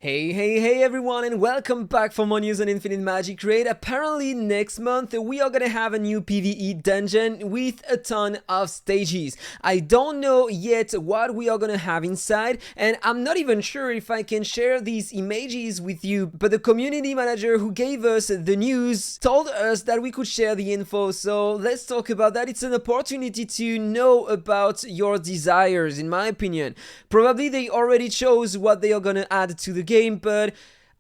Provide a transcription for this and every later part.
Hey everyone, and welcome back for more news on Infinite Magicraid. Apparently next month we are gonna have a new PvE dungeon with a ton of stages. I don't know yet what we are gonna have inside, and I'm not even sure if I can share these images with you, but the community manager who gave us the news told us that we could share the info, so let's talk about that. It's an opportunity to know about your desires, in my opinion. Probably they already chose what they are gonna add to the game, but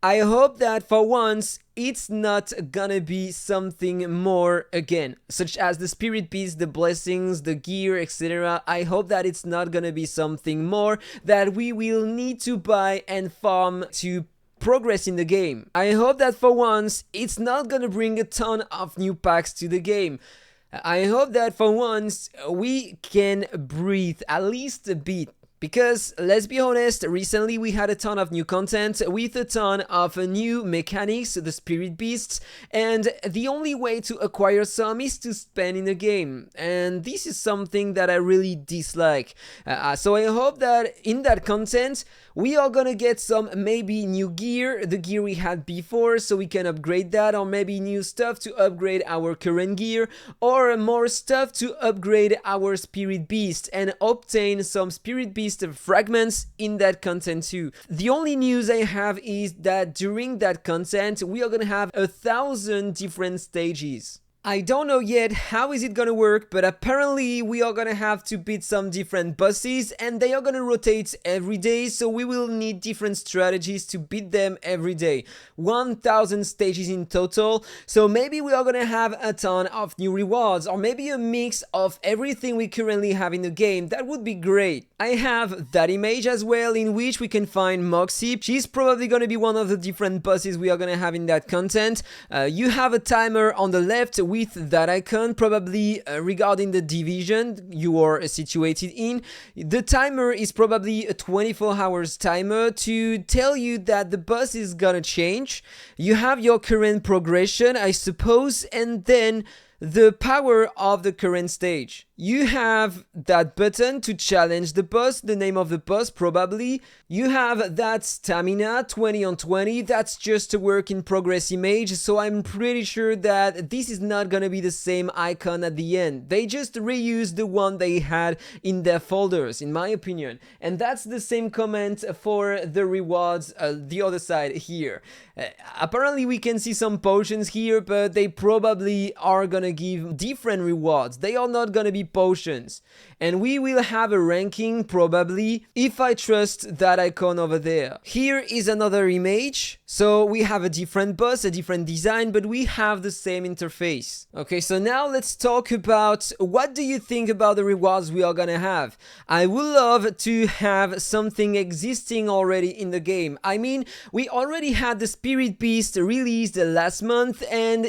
I hope that for once it's not gonna be something more again, such as the spirit beast, the blessings, the gear, etc. I hope that it's not gonna be something more that we will need to buy and farm to progress in the game. I hope that for once it's not gonna bring a ton of new packs to the game. I hope that for once we can breathe at least a bit. Because, let's be honest, recently we had a ton of new content with a ton of new mechanics, the spirit beasts, and the only way to acquire some is to spend in the game, and this is something that I really dislike. So I hope that in that content we are gonna get some maybe new gear, the gear we had before, so we can upgrade that, or maybe new stuff to upgrade our current gear, or more stuff to upgrade our spirit beast and obtain some spirit beast fragments in that content too. The only news I have is that during that content we are gonna have 1,000 different stages. I don't know yet how is it gonna work, but apparently we are gonna have to beat some different bosses and they are gonna rotate every day, so we will need different strategies to beat them every day. 1,000 stages in total, so maybe we are gonna have a ton of new rewards, or maybe a mix of everything we currently have in the game. That would be great. I have that image as well, in which we can find Moxie. She's probably gonna be one of the different bosses we are gonna have in that content. You have a timer on the left with that icon, probably regarding the division you are situated in. The timer is probably a 24 hours timer to tell you that the boss is gonna change. You have your current progression, I suppose, and then the power of the current stage. You have that button to challenge the boss, the name of the boss probably. You have that stamina 20 on 20, that's just a work in progress image, so I'm pretty sure that this is not gonna be the same icon at the end. They just reused the one they had in their folders, in my opinion. And that's the same comment for the rewards, the other side here. Apparently we can see some potions here, but they probably are gonna give different rewards. They are not gonna be potions, and we will have a ranking probably if I trust that icon over there. Here is another image, so we have a different boss, a different design, but we have the same interface. Okay, so now let's talk about what do you think about the rewards we are gonna have. I would love to have something existing already in the game. I mean, we already had the spirit beast released last month, and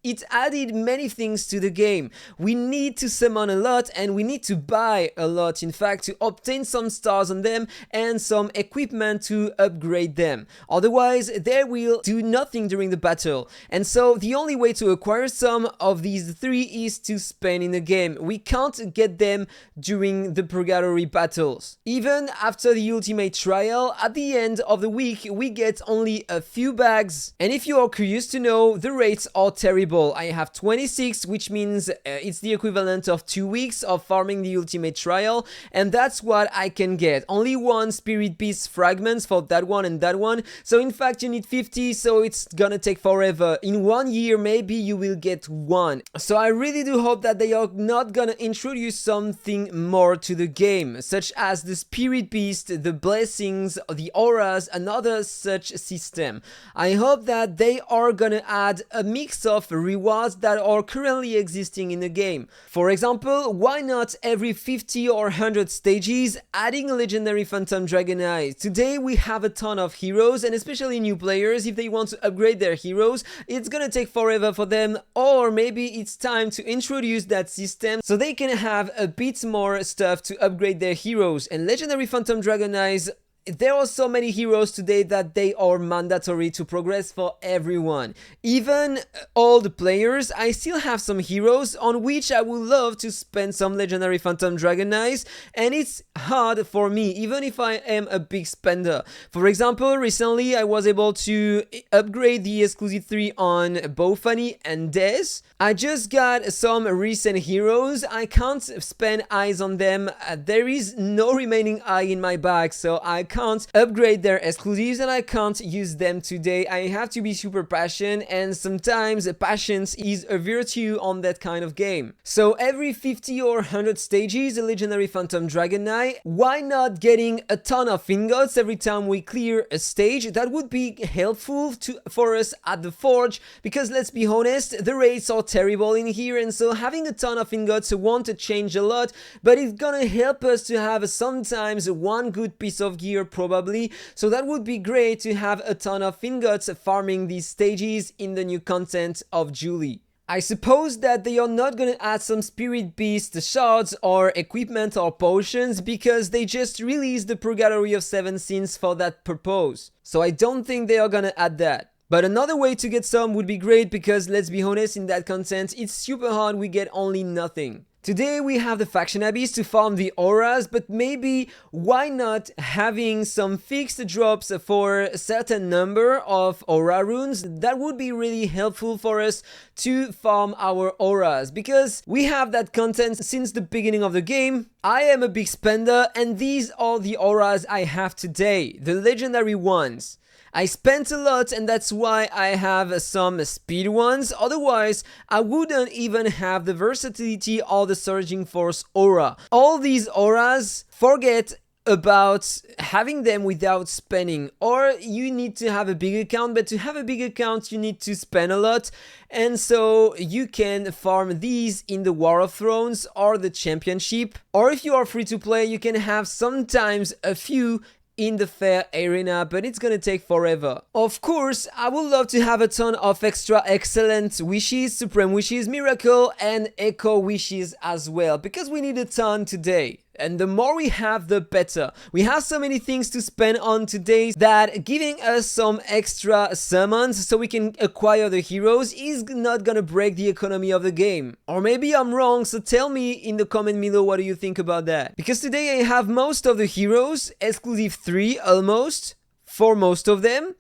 it added many things to the game. We need to summon a lot and we need to buy a lot, in fact, to obtain some stars on them and some equipment to upgrade them. Otherwise, they will do nothing during the battle. And so the only way to acquire some of these three is to spend in the game. We can't get them during the purgatory battles. Even after the ultimate trial, at the end of the week, we get only a few bags. And if you are curious to know, the rates are terrible. I have 26, which means it's the equivalent of 2 weeks of farming the ultimate trial, and that's what I can get. Only one spirit beast fragments for that one and that one, so in fact you need 50, so it's gonna take forever. In 1 year maybe you will get one. So I really do hope that they are not gonna introduce something more to the game, such as the spirit beast, the blessings, the auras, another such system. I hope that they are gonna add a mix of rewards that are currently existing in the game. For example, why not every 50 or 100 stages adding a legendary phantom dragon eyes? Today we have a ton of heroes, and especially new players, if they want to upgrade their heroes, it's gonna take forever for them, or maybe it's time to introduce that system so they can have a bit more stuff to upgrade their heroes. And legendary phantom dragon eyes there are so many heroes today that they are mandatory to progress for everyone. Even old players, I still have some heroes on which I would love to spend some legendary Phantom Dragon Eyes, and it's hard for me, even if I am a big spender. For example, recently I was able to upgrade the exclusive 3 on Bofani and Dez. I just got some recent heroes. I can't spend eyes on them. There is no remaining eye in my bag, so I can't upgrade their exclusives and I can't use them today. I have to be super patient, and sometimes patience is a virtue on that kind of game. So every 50 or 100 stages, a legendary Phantom Dragon Eye. Why not getting a ton of ingots every time we clear a stage? That would be helpful for us at the forge, because let's be honest, the rates are terrible in here, and so having a ton of ingots won't change a lot, but it's gonna help us to have sometimes one good piece of gear probably. So that would be great to have a ton of ingots farming these stages in the new content of Julie. I suppose that they are not gonna add some Spirit Beast shards or equipment or potions, because they just released the Purgatory of 7 Sins for that purpose. So I don't think they are gonna add that. But another way to get some would be great, because let's be honest, in that content it's super hard, we get only nothing. Today we have the Faction Abyss to farm the auras, but maybe why not having some fixed drops for a certain number of aura runes? That would be really helpful for us to farm our auras, because we have that content since the beginning of the game. I am a big spender, and these are the auras I have today, the legendary ones. I spent a lot, and that's why I have some speed ones. Otherwise, I wouldn't even have the versatility or the Surging Force aura. All these auras, forget about having them without spending, or you need to have a big account, but to have a big account you need to spend a lot, and so you can farm these in the War of Thrones or the Championship, or if you are free to play you can have sometimes a few in the fair arena, but it's gonna take forever. Of course, I would love to have a ton of extra excellent wishes, supreme wishes, miracle and echo wishes as well, because we need a ton today. And the more we have, the better. We have so many things to spend on today that giving us some extra summons so we can acquire the heroes is not gonna break the economy of the game. Or maybe I'm wrong, so tell me in the comment below what do you think about that. Because today I have most of the heroes, exclusive 3 almost, for most of them.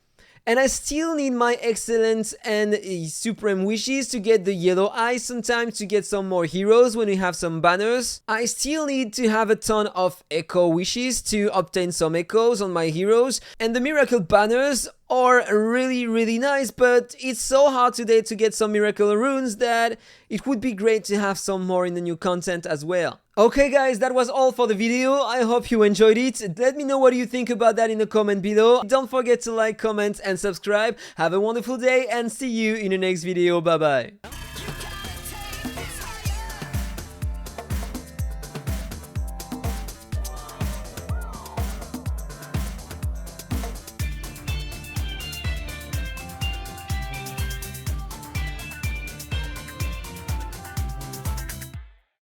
And I still need my excellent and supreme wishes to get the yellow eyes sometimes, to get some more heroes when we have some banners. I still need to have a ton of echo wishes to obtain some echoes on my heroes. And the miracle banners are really nice, but it's so hard today to get some miracle runes that it would be great to have some more in the new content as well. Okay guys, that was all for the video. I hope you enjoyed it. Let me know what you think about that in the comment below. Don't forget to like, comment and subscribe. Have a wonderful day and see you in the next video. Bye bye.